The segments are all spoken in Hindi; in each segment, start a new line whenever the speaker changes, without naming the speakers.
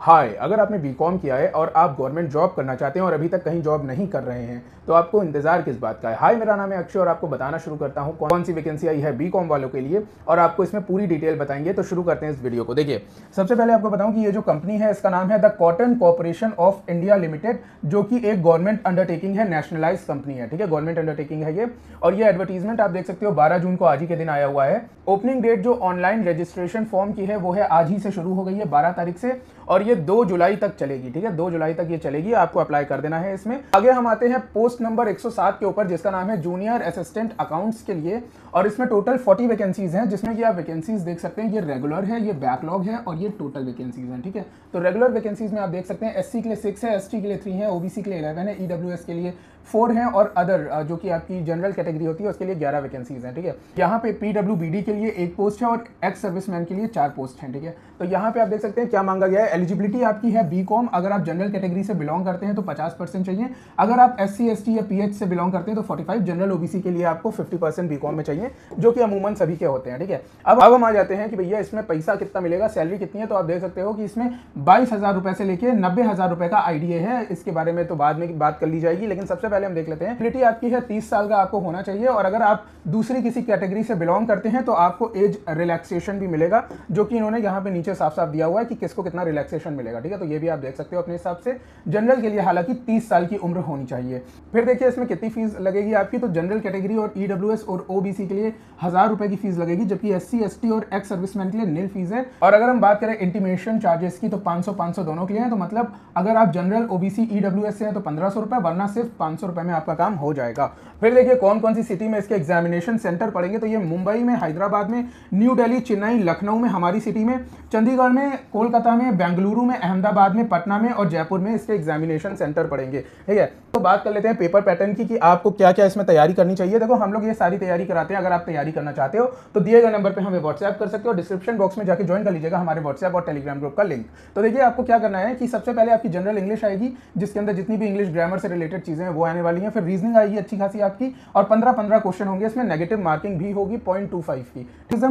हाय, अगर आपने बीकॉम किया है और आप गवर्नमेंट जॉब करना चाहते हैं और अभी तक कहीं जॉब नहीं कर रहे हैं तो आपको इंतजार किस बात का है। हाय, मेरा नाम है अक्षय और आपको बताना शुरू करता हूं कौन सी वैकेंसी आई है बीकॉम वालों के लिए और आपको इसमें पूरी डिटेल बताएंगे। तो शुरू करते हैं इस वीडियो को। देखिए, सबसे पहले आपको बताऊं कि ये जो कंपनी है इसका नाम है the cotton corporation of India limited, जो कि एक गवर्नमेंट अंडरटेकिंग है, नेशनलाइज कंपनी है। ठीक है, गवर्नमेंट अंडरटेकिंग है ये। और ये एडवर्टीजमेंट आप देख सकते हो 12 जून को आज ही के दिन आया हुआ है। ओपनिंग डेट जो ऑनलाइन रजिस्ट्रेशन फॉर्म की है वो है आज ही से शुरू हो गई है 12 तारीख से और ये 2 जुलाई तक चलेगी। ठीक है, 2 जुलाई तक ये चलेगी, आपको अप्लाई कर देना है इसमें। आगे हम आते हैं पोस्ट नंबर 107 के ऊपर, जिसका नाम है जूनियर असिस्टेंट अकाउंट्स के लिए। और इसमें टोटल 40 वैकेंसीज हैं, जिसमें कि आप वैकेंसीज देख सकते हैं। ये रेगुलर है, ये बैकलॉग है और ये टोटल वैकेंसीज हैं। ठीक है, तो रेगुलर वैकेंसीज में आप देख सकते हैं एससी के लिए 6 है, एसटी के लिए 3 है, ओबीसी के लिए 11 है, ईडब्ल्यूएस के लिए 4 हैं और अदर जो कि आपकी जनरल कैटेगरी होती है उसके लिए 11 वैकेंसीज हैं। ठीक है, यहाँ पे पीडब्ल्यूबीडी के लिए 1 पोस्ट है और एक्स सर्विसमैन के लिए 4 पोस्ट हैं। ठीक है, तो यहाँ पे आप देख सकते हैं क्या मांगा गया है। एलिजिबिलिटी आपकी है बीकॉम, अगर आप जनरल कैटेगरी से बिलोंग करते हैं तो 50% चाहिए। अगर आप एससी एसटी या पीएच से बिलोंग करते हैं तो 45, जनरल ओबीसी के लिए आपको 50% बीकॉम में चाहिए, जो कि अमूमन सभी के होते हैं। ठीक है, अब हम आ जाते हैं कि भैया इसमें पैसा कितना मिलेगा, सैलरी कितनी है। तो आप देख सकते हो कि इसमें 22,000 रुपए से लेकर 90,000 रुपए का आईडीए है। इसके बारे में तो बाद में बात कर ली जाएगी, लेकिन सबसे पहले हम देख लेते हैं। एलिजिबिलिटी आपकी है 30 साल का आपको होना चाहिए और अगर आप दूसरी किसी कैटेगरी से बिलोंग करते हैं तो आपको एज रिलैक्सेशन भी मिलेगा, जो कि इन्होंने यहाँ पे नीचे साफ साफ दिया हुआ है कि किसको कितना रिलैक्सेशन मिलेगा। ठीक है, तो ये भी आप देख सकते हो अपने हिसाब से। जनरल के लिए हालांकि 30 साल की उम्र होनी चाहिए। फिर देखिए इसमें कितनी फीस लगेगी आपकी। तो जनरल कैटेगरी और ईडब्ल्यूएस और ओबीसी के लिए 1000 रुपए की फीस लगेगी, जबकि एससी एसटी और एक्स सर्विसमैन के लिए नील फीस है। और अगर हम बात करें इंटीमेशन चार्जेस की तो 500 दोनों के लिए है। तो मतलब अगर आप जनरल ओबीसी ईडब्ल्यूएस से हैं तो 1500 रुपए, वरना सिर्फ 500 रुपए में आपका काम हो जाएगा। फिर देखिए कौन कौन सी सिटी में इसके एग्जामिनेशन सेंटर पड़ेंगे। तो ये मुंबई में, हैदराबाद में, न्यू दिल्ली, चेन्नई, लखनऊ में, हमारी सिटी में, चंडीगढ़ में, कोलकाता में, बेंगलुरु में, अहमदाबाद में, पटना में और जयपुर में इसके एग्जामिनेशन सेंटर पड़ेंगे। ठीक है, तो बात कर लेते हैं पेपर पैटर्न की कि आपको क्या क्या इसमें तैयारी करनी चाहिए। देखो, हम लोग ये सारी तैयारी कराते हैं। अगर आप तैयारी करना चाहते हो तो दिए गए नंबर पे हमें व्हाट्सएप कर सकते हो। डिस्क्रिप्शन बॉक्स में जाकर ज्वाइन कर लीजिएगा हमारे व्हाट्सएप और टेलीग्राम ग्रुप का लिंक। तो देखिए आपको क्या करना है कि सबसे पहले आपकी जनरल इंग्लिश आएगी, जिसके अंदर जितनी भी इंग्लिश ग्रामर से रिलेटेड चीजें हैं वो आने वाली हैं। फिर रीजनिंग आएगी अच्छी खासी आपकी और 15 क्वेश्चन होंगे। इसमें नेगेटिव मार्किंग भी होगी 0.25 की।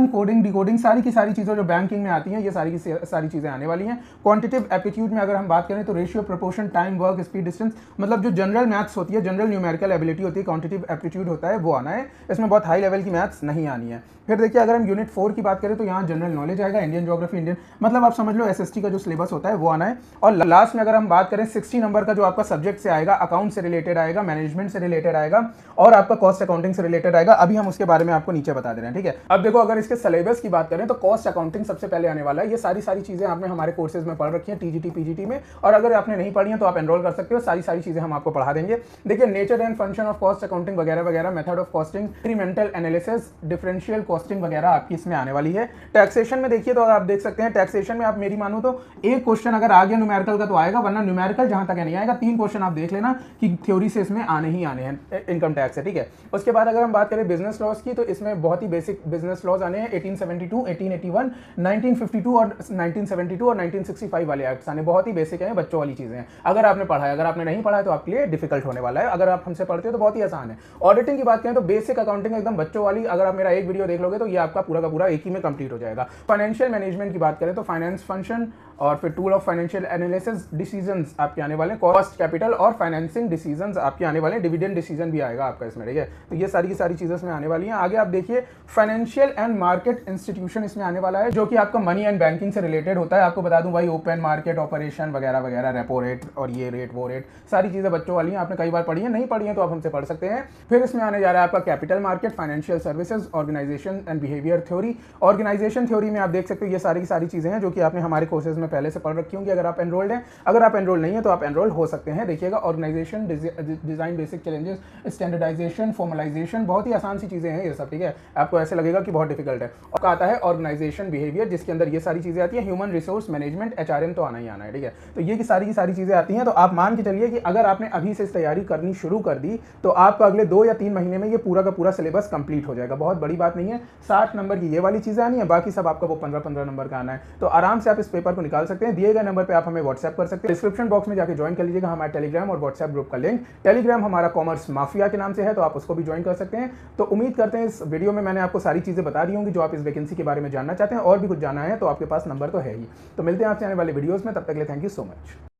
कोडिंग, डिकोडिंग, सारी की सारी चीजें जो बैंकिंग में आती हैं, ये सारी की सारी चीजें आने वाली हैं। क्वांटिटेटिव एप्टीट्यूड में अगर हम बात करें तो ratio, proportion, time, work, speed, distance, मतलब जो जनरल मैथ्स होती है, जनरल न्यूमेरिकल एबिलिटी होती है, क्वांटिटेटिव एप्टीट्यूड होता है, वो आना है। इसमें बहुत हाई लेवल की मैथ्स नहीं आनी है। फिर देखिए अगर हम यूनिट 4 की बात करें तो यहाँ जनरल नॉलेज आएगा, इंडियन ज्योग्राफी, इंडियन, मतलब आप समझ लो एसएसटी का जो सिलेबस होता है वो आना है। और लास्ट में अगर हम बात करें 60 नंबर का जो आपका सब्जेक्ट से आएगा, अकाउंट से रिलेटेड आएगा, मैनेजमेंट से रिलेटेड आएगा और आपका कॉस्ट अकाउंटिंग से रिलेटेड आएगा। अभी हम उसके बारे में आपको नीचे बता दे रहे हैं। ठीक है, अब देखो अगर इसके सिलेबस की बात करें तो कॉस्ट अकाउंटिंग सबसे पहले आने वाला है। ये सारी चीजें आपने हमारे कोर्सेज में पढ़ रखी है, टीजीटी पीजीटी में, और अगर आपने नहीं पढ़ी है तो आप एनरोल कर सकते हो। सारी चीजें हम आपको पढ़ा देंगे। देखिए nature and function of cost accounting वगैरह वगैरह, method of costing, incremental analysis, differential costing वगैरह आपकी इसमें आने वाली है। टैक्सेशन में देखिए तो आप देख सकते हैं, टैक्सेशन में आप मेरी मानो तो एक क्वेश्चन अगर आ गया न्यूमेरिकल का तो आएगा, वरना न्यूमेरिकल जहां तक नहीं आएगा। 3 क्वेश्चन आप देख लेना कि थ्योरी से इसमें आने ही आने हैं, इनकम टैक्स है। ठीक है, उसके बाद अगर हम बात करें बिजनेस लॉज की तो इसमें बहुत ही बेसिक बिजनेस लॉज आने हैं। 1872, 1881, 1952 और 1972 और 1965 वाले एक्ट्स आने, बहुत ही बेसिक है, बच्चों वाली चीजें हैं। अगर आपने पढ़ा है, अगर आपने नहीं पढ़ा है तो आपके लिए डिफिकल्ट होने वाला है। अगर आप हमसे पढ़ते हो तो बहुत ही आसान है। ऑडिटिंग की बात करें तो बेसिक अकाउंटिंग एकदम बच्चों वाली, अगर आप मेरा एक वीडियो देख लोगे तो ये आपका पूरा का पूरा एक ही में कंप्लीट हो जाएगा। फाइनेंशियल मैनेजमेंट की बात करें तो फाइनेंस फंक्शन और फिर tool of financial analysis, decisions आपके आने वाले, कॉस्ट, कैपिटल और फाइनेंसिंग डिसीजंस आपके आने वाले, डिविडेंड डिसीजन भी आएगा आपका इसमें। ठीक है, तो ये सारी की सारी चीजें इसमें आने वाली हैं। आगे आप देखिए फाइनेंशियल एंड मार्केट इंस्टीट्यूशन इसमें आने वाला है, जो कि आपका मनी एंड बैंकिंग से रिलेटेड होता है। आपको बता दूं भाई, ओपन मार्केट ऑपरेशन वगैरह वगैरह, रेपो रेट और ये रेट वो रेट, सारी चीजें बच्चों वाली हैं। आपने कई बार पढ़ी है, नहीं पढ़ी है तो आप हमसे पढ़ सकते हैं। फिर इसमें आने जा रहा है आपका capital market, financial services, organisation and behaviour theory. Organisation theory में आप देख सकते हो ये सारी की सारी चीजें हैं जो कि आपने हमारे कोर्सेज में पहले से पढ़ रखी होंगी अगर आप एनरोल्ड हैं। अगर आप एनरोल नहीं है तो आप एनरोल हो सकते हैं। देखिएगा organisation, design, basic challenges, standardisation, formalisation, बहुत ही आसान सी चीजें हैं ये सब। ठीक है, आपको ऐसे लगेगा कि बहुत डिफिकल्ट है। और आता है ऑर्गेनाइजेशन बिहेवियर, जिसके अंदर ये सारी चीजें आती है। ह्यूमन रिसोर्स मैनेजमेंट, एचआरएम तो आना ही आना है। ठीक है, तो ये की सारी चीजें आती हैं। तो आप मान के चलिए कि अगर आपने अभी से तैयारी करनी शुरू कर दी तो आपका अगले 2 या 3 महीने में ये पूरा का पूरा सिलेबस कंप्लीट हो जाएगा। बहुत बड़ी बात नहीं है, 60 नंबर की ये वाली चीज़ें आनी है, बाकी सब आपका वो 15-15 नंबर का आना है। तो आराम से आप इस पेपर को निकाल सकते हैं। दिए गए नंबर पर आप हमें व्हाट्सएप कर सकते हैं। डिस्क्रिप्शन बॉक्स में जाकर ज्वाइन कर लीजिएगा हमारे टेलीग्राम और व्हाट्सएप ग्रुप का लिंक। टेलीग्राम हमारा कॉमर्स माफिया के नाम से है, तो आप उसको भी ज्वाइन कर सकते हैं। तो उम्मीद करते हैं इस वीडियो में मैंने आपको सारी चीज़ें बता दी होंगी जो आप इस वैकेंसी के बारे में जानना चाहते हैं। और भी कुछ जानना है तो आपके पास नंबर तो है ही। तो मिलते हैं आपसे आने वाले वीडियोज़ में, तब तक के लिए थैंक यू सो मच।